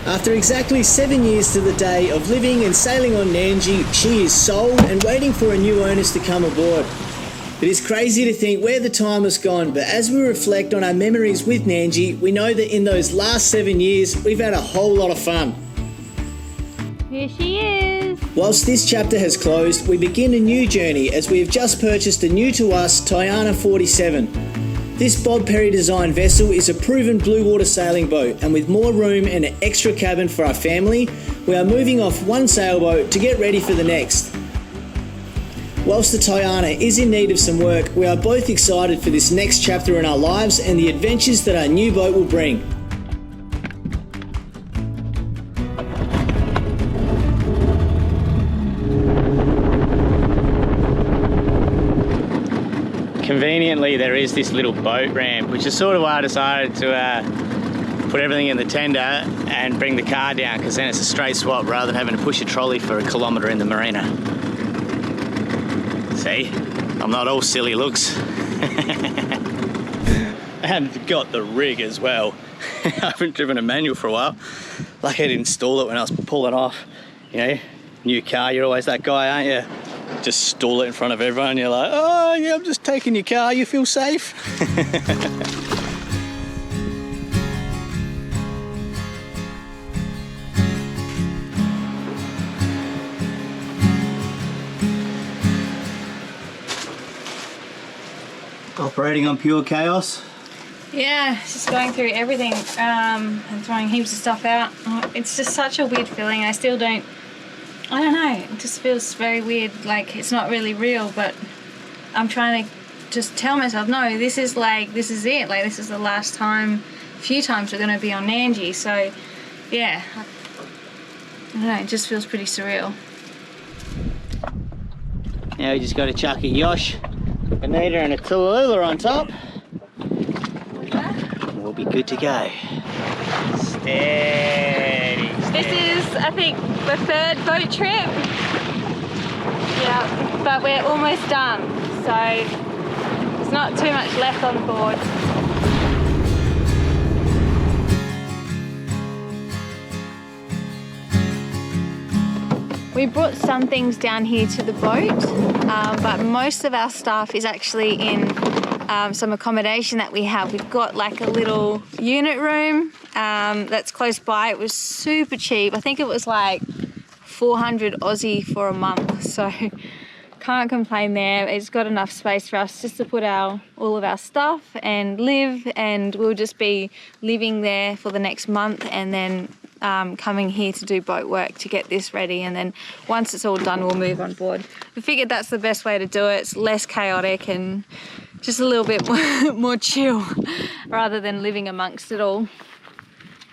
After exactly 7 years to the day of living and sailing on Nandji, she is sold and waiting for her new owners to come aboard. It is crazy to think where the time has gone, but as we reflect on our memories with Nandji, we know that in those last 7 years, we've had a whole lot of fun. Here she is. Whilst this chapter has closed, we begin a new journey as we have just purchased a new to us Tiana 47. This Bob Perry designed vessel is a proven blue water sailing boat, and with more room and an extra cabin for our family, we are moving off one sailboat to get ready for the next. Whilst the Tiana is in need of some work, we are both excited for this next chapter in our lives and the adventures that our new boat will bring. Conveniently, there is this little boat ramp, which is sort of why I decided to put everything in the tender and bring the car down, because then it's a straight swap rather than having to push a trolley for a kilometre in the marina. See, I'm not all silly looks. And got the rig as well. I haven't driven a manual for a while. Lucky I didn't install it when I was pulling off. You know, new car, you're always that guy, aren't you? Just stall it in front of everyone. You're like, oh yeah, I'm just taking your car. You feel safe? Operating on pure chaos. Yeah, just going through everything and throwing heaps of stuff out. It's just such a weird feeling. I still don't. I don't know, it just feels very weird, like it's not really real, but I'm trying to just tell myself, no, this is it, like this is the last time, few times we're going to be on Nandji, so yeah, I don't know, it just feels pretty surreal. Now we just got to chuck a yosh, a neater and a Tallulah on top. We'll be good to go. Steady. This is, I think, the third boat trip. Yeah, but we're almost done, so there's not too much left on board. We brought some things down here to the boat, but most of our stuff is actually in some accommodation that we have. We've got like a little unit room that's close by. It was super cheap. I think it was like 400 Aussie for a month, so can't complain there. It's got enough space for us just to put all of our stuff and live, and we'll just be living there for the next month and then coming here to do boat work to get this ready, and then once it's all done we'll move on board. We figured that's the best way to do it. It's less chaotic and just a little bit more chill rather than living amongst it all.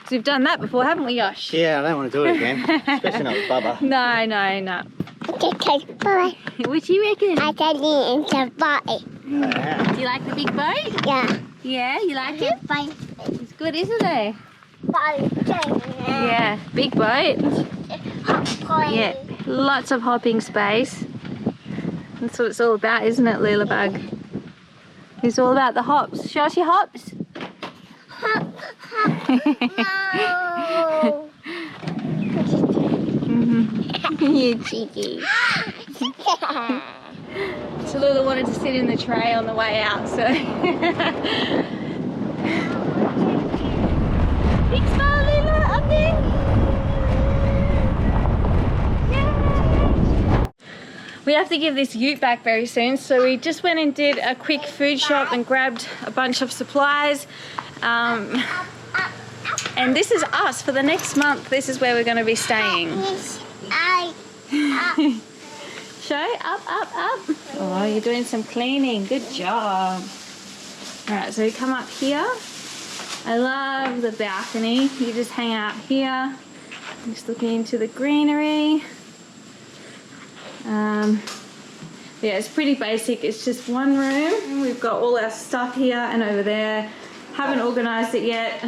So we've done that before, haven't we, Yosh? Yeah, I don't want to do it again, especially not with Bubba. No. Okay, bye. What do you reckon? I got it in the boat. Do you like the big boat? Yeah. Yeah, you like it? It's good, isn't it? Yeah. Yeah, big boat. Yeah, lots of hopping space. That's what it's all about, isn't it, Leela Bug? It's all about the hops. Show us your hops. No. You cheeky. Tallulah wanted to sit in the tray on the way out, so. Big smile, Leela, up there. Yeah. We have to give this ute back very soon, so we just went and did a quick food shop and grabbed a bunch of supplies. And this is us for the next month. This is where we're going to be staying. Show, up. Oh, you're doing some cleaning. Good job. All right, so we come up here. I love the balcony. You just hang out here, just looking into the greenery. Yeah, it's pretty basic. It's just one room. We've got all our stuff here and over there. Haven't organised it yet.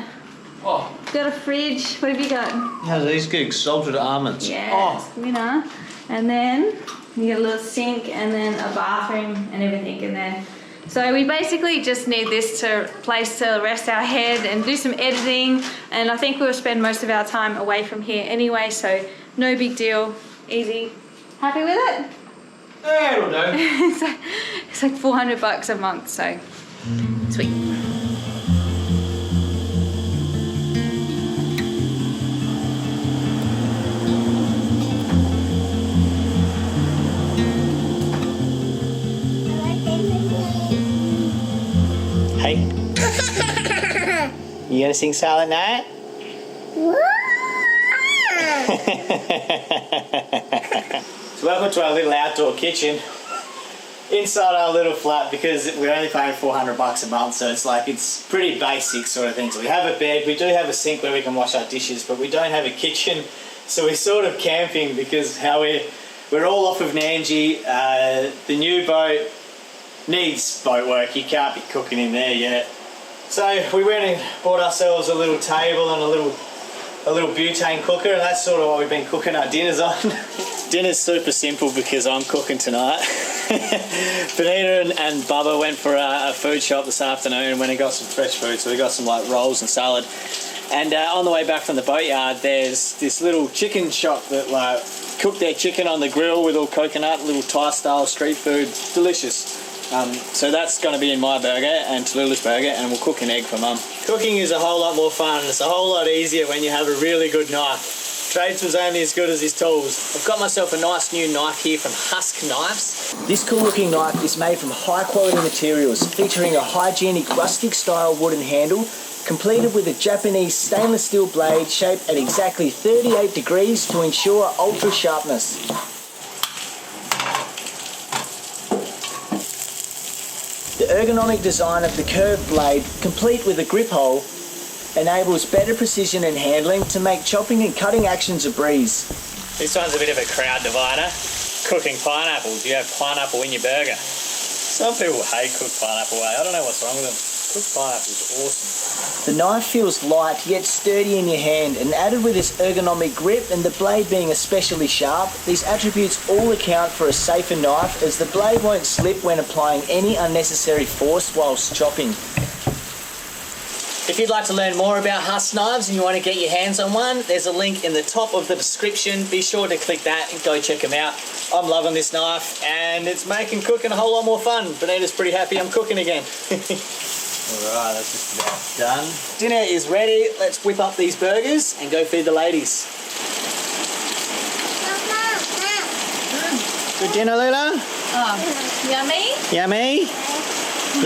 Oh. Got a fridge. What have you got? How's these gigs? Salted almonds. Yeah, winner. And then you get a little sink and then a bathroom and everything. And then So we basically just need this place to rest our head and do some editing, and I think we'll spend most of our time away from here anyway, so no big deal, easy. Happy with it? Yeah, it'll do. It's like $400 a month, so sweet. Hey. You gonna sing Silent Night? So welcome to our little outdoor kitchen inside our little flat, because we're only paying $400 a month, so it's pretty basic sort of thing. So we have a bed, we do have a sink where we can wash our dishes, but we don't have a kitchen. So we're sort of camping because how we're all off of Nandji. The new boat needs boat work. You can't be cooking in there yet. So we went and bought ourselves a little table and a little butane cooker, and that's sort of what we've been cooking our dinners on. Dinner's super simple because I'm cooking tonight. Benita and Bubba went for a food shop this afternoon and went and got some fresh food, so we got some like rolls and salad. And on the way back from the boatyard, there's this little chicken shop that like cook their chicken on the grill with all coconut, little Thai style street food, delicious. So that's going to be in my burger and Tallulah's burger, and we'll cook an egg for Mum. Cooking is a whole lot more fun, and it's a whole lot easier when you have a really good knife. Tradesman's only as good as his tools. I've got myself a nice new knife here from Husk Knives. This cool looking knife is made from high quality materials, featuring a hygienic rustic style wooden handle, completed with a Japanese stainless steel blade shaped at exactly 38 degrees to ensure ultra sharpness. The ergonomic design of the curved blade, complete with a grip hole, enables better precision and handling to make chopping and cutting actions a breeze. This one's a bit of a crowd divider. Cooking pineapple. Do you have pineapple in your burger? Some people hate cooked pineapple. I don't know what's wrong with them. Cooked pineapple is awesome. The knife feels light yet sturdy in your hand, and added with this ergonomic grip and the blade being especially sharp, these attributes all account for a safer knife, as the blade won't slip when applying any unnecessary force whilst chopping. If you'd like to learn more about Husk Knives and you want to get your hands on one, there's a link in the top of the description. Be sure to click that and go check them out. I'm loving this knife, and it's making cooking a whole lot more fun. Benita's pretty happy I'm cooking again. Alright, that's just about done. Dinner is ready. Let's whip up these burgers and go feed the ladies. Good dinner, Lula? Oh, yummy? Yummy?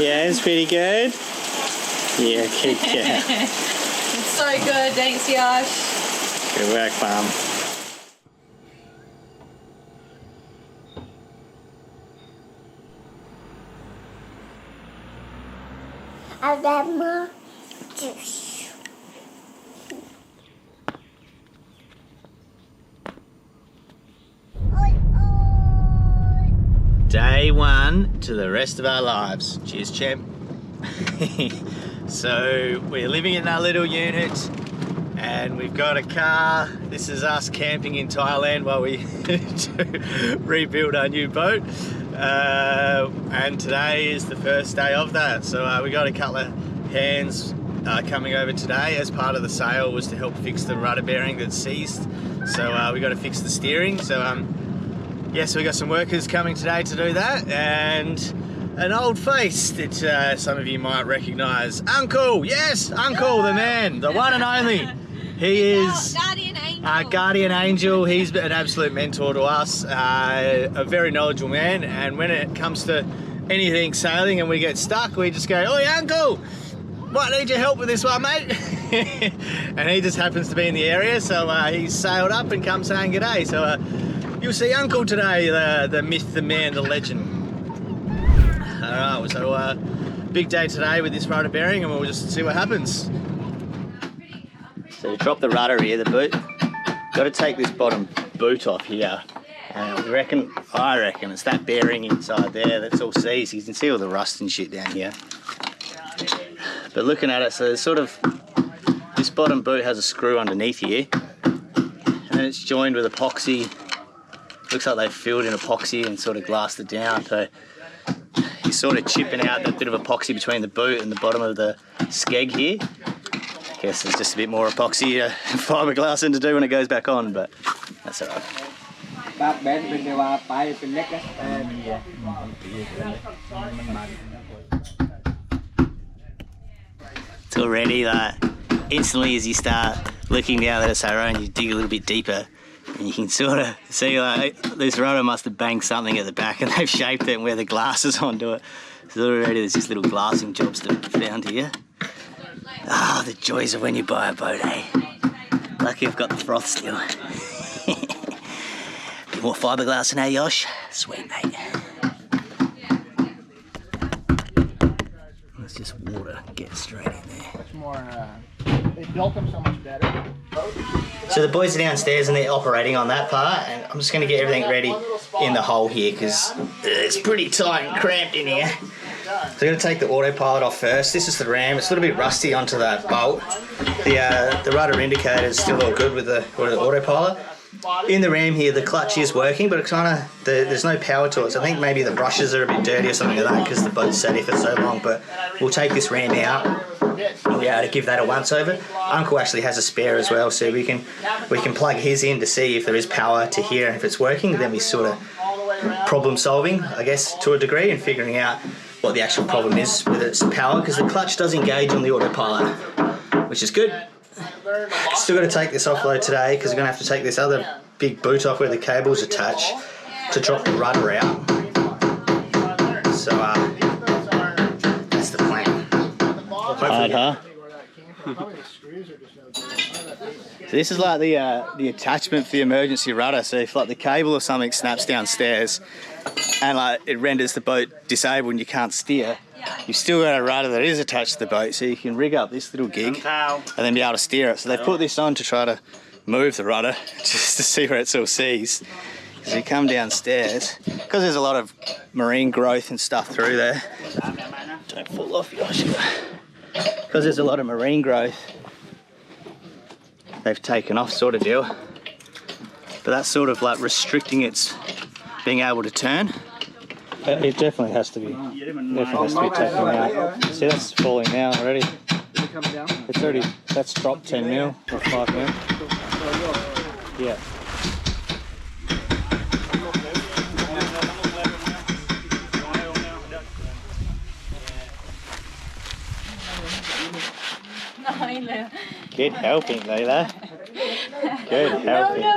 Yeah, it's pretty good. Yeah, good girl. It's so good, thanks Yash. Good work, Mum. I'll get more juice. Day one to the rest of our lives. Cheers, champ. So we're living in our little unit and we've got a car. This is us camping in Thailand while we rebuild our new boat. And today is the first day of that. So we got a couple of hands coming over today. As part of the sale was to help fix the rudder bearing that's seized. So we got to fix the steering. So yes, we got some workers coming today to do that, and an old face that some of you might recognise. Uncle, yes, Uncle, the man, the one and only. He is our guardian angel. He's an absolute mentor to us, a very knowledgeable man, and when it comes to anything sailing and we get stuck, we just go, "Oi, Uncle, might need your help with this one, mate." And he just happens to be in the area, so he's sailed up and come saying g'day. So you'll see Uncle today, the myth, the man, the legend. Alright, so big day today with this rudder bearing, and we'll just see what happens. So to drop the rudder here, the boot, got to take this bottom boot off here. I reckon it's that bearing inside there that's all seized. You can see all the rust and shit down here. But looking at it, so there's sort of, this bottom boot has a screw underneath here, and then it's joined with epoxy. Looks like they've filled in epoxy and sort of glassed it down. So you sort of chipping out that bit of epoxy between the boot and the bottom of the skeg here. I guess there's just a bit more epoxy fiberglass in to do when it goes back on, but that's alright. It's already like instantly as you start looking down at ashore, you dig a little bit deeper and you can sort of see like this rudder must have banged something at the back and they've shaped it and where the glass is onto it. So already there's this little glassing jobs to be found here. Ah, the joys of when you buy a boat, eh? Lucky I've got the froth still. Bit more fiberglass in our Yosh. Sweet, mate. It's just water. Get straight in there. Much more, they built them so much better. So the boys are downstairs and they're operating on that part, and I'm just going to get everything ready in the hole here because it's pretty tight and cramped in here. So I'm going to take the autopilot off first. This is the ram. It's a little bit rusty onto that bolt. The rudder indicator is still all good with the autopilot. In the ram here, the clutch is working, but it there's no power to it. So I think maybe the brushes are a bit dirty or something like that because the boat's sat here for so long. But we'll take this ram out. We'll be able to give that a once over. Uncle actually has a spare as well, so we can plug his in to see if there is power to here. If it's working, then we sort of problem solving, I guess, to a degree, and figuring out what the actual problem is with its power, because the clutch does engage on the autopilot, which is good. Still got to take this offload today because we're going to have to take this other big boot off where the cable's attached to drop the rudder out. So that's the plan. Hard, huh? So this is like the attachment for the emergency rudder. So if like the cable or something snaps downstairs and like it renders the boat disabled and you can't steer, you've still got a rudder that is attached to the boat, so you can rig up this little gig and then be able to steer it. So they've put this on to try to move the rudder just to see where it still sees. As you come downstairs, because there's a lot of marine growth and stuff through there. Don't fall off your shit. Because there's a lot of marine growth, they've taken off sort of deal. But that's sort of like restricting its being able to turn. It definitely has to be taken out. See, that's falling now already. It's already, that's dropped 10 mil or 5 mil. Yeah. Good helping, Layla. Good helping. No.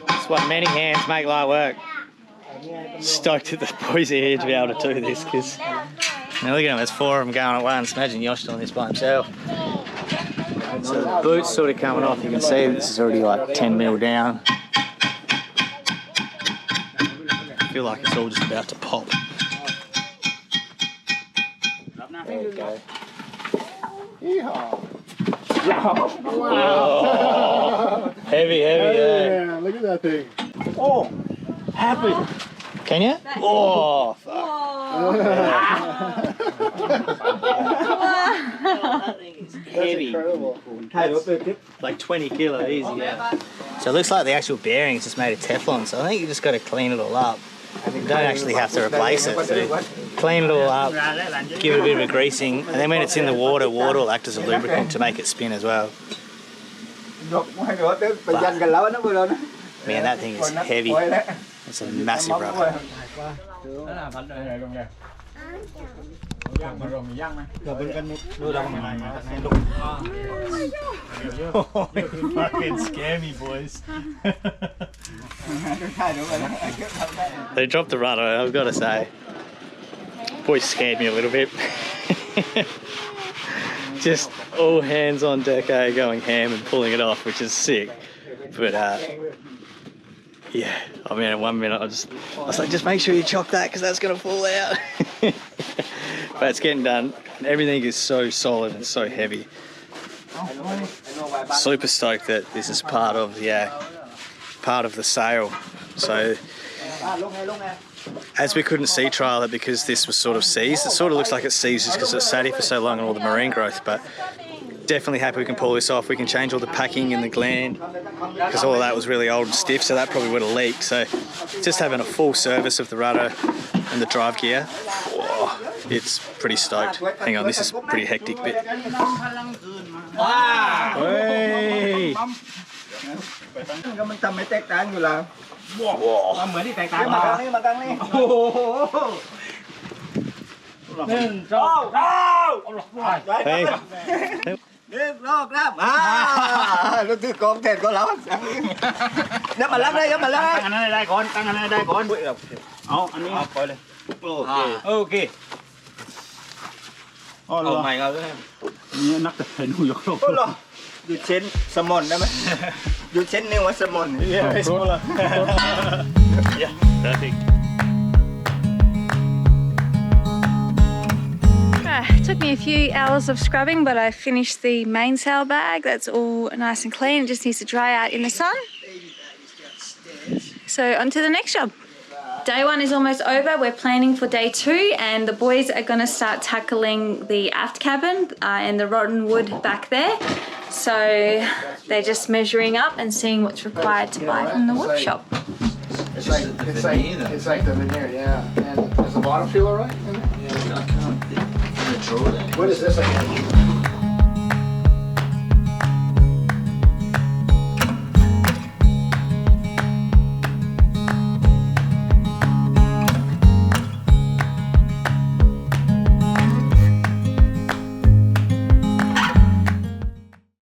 That's what many hands make light work. Stoked that the boys are here to be able to do this, because now look at them, there's 4 of them going at once. Imagine Yosh doing this by himself. So the boot's sort of coming off. You can see this is already like 10 mil down. I feel like it's all just about to pop. There we go. Wow. Heavy, yeah. Look at that thing. Oh, happy. Can you? Oh, fuck. That thing is heavy. Like 20 kilo, easy, yeah. So it looks like the actual bearing is just made of Teflon, so I think you just got to clean it all up. You don't actually have to replace it. So clean it all up, give it a bit of a greasing, and then when it's in the water, water will act as a lubricant to make it spin as well. But, man, that thing is heavy. It's a massive rubber. Oh, you fucking scare me, boys. They dropped the rudder, I've got to say. Boys scared me a little bit. Just all hands on deck, going ham and pulling it off, which is sick. But yeah, I mean, at 1 minute I was like, just make sure you chock that because that's going to fall out. But it's getting done. Everything is so solid and so heavy. Super stoked that this is part of the sail. So as we couldn't sea trial it because this was sort of seized. It sort of looks like it's seized just because it's sat here for so long and all the marine growth, but definitely happy we can pull this off. We can change all the packing and the gland because all of that was really old and stiff, so that probably would have leaked. So just having a full service of the rudder and the drive gear, whoa, it's pretty stoked. Hang on, this is a pretty hectic bit. Hey. มันทำไม่แตกต่างอยู่แล้วมันเหมือนที่แตกต่างมาครั้งนี้โอ้โห1 2 เฮ้ย 1 2 3รู้สึกกองเด็ดก็แล้วยับมาแล้วยับมาแล้วตั้งอันนั้นได้ก่อนตั้งอันนั้นได้ก่อนเอาอันนี้เอาไปเลยโอเคเอาใหม่เอาเลยนี่นักแต่เห็นหูยกโลกอยู่เช่นสมอนได้ไหมอยู่เช่นนี่ว่าสมอนสมอนละ Yeah, perfect. It took me a few hours of scrubbing, but I finished the mainsail bag. That's all nice and clean. It just needs to dry out in the sun. So on to the next job. Day 1 is almost over. We're planning for day 2, and the boys are going to start tackling the aft cabin and the rotten wood back there. So they're just measuring up and seeing what's required to buy from the wood shop. It's like the veneer, yeah. And is the bottom feel alright? Yeah, I can't. In the drawer there. What is this again?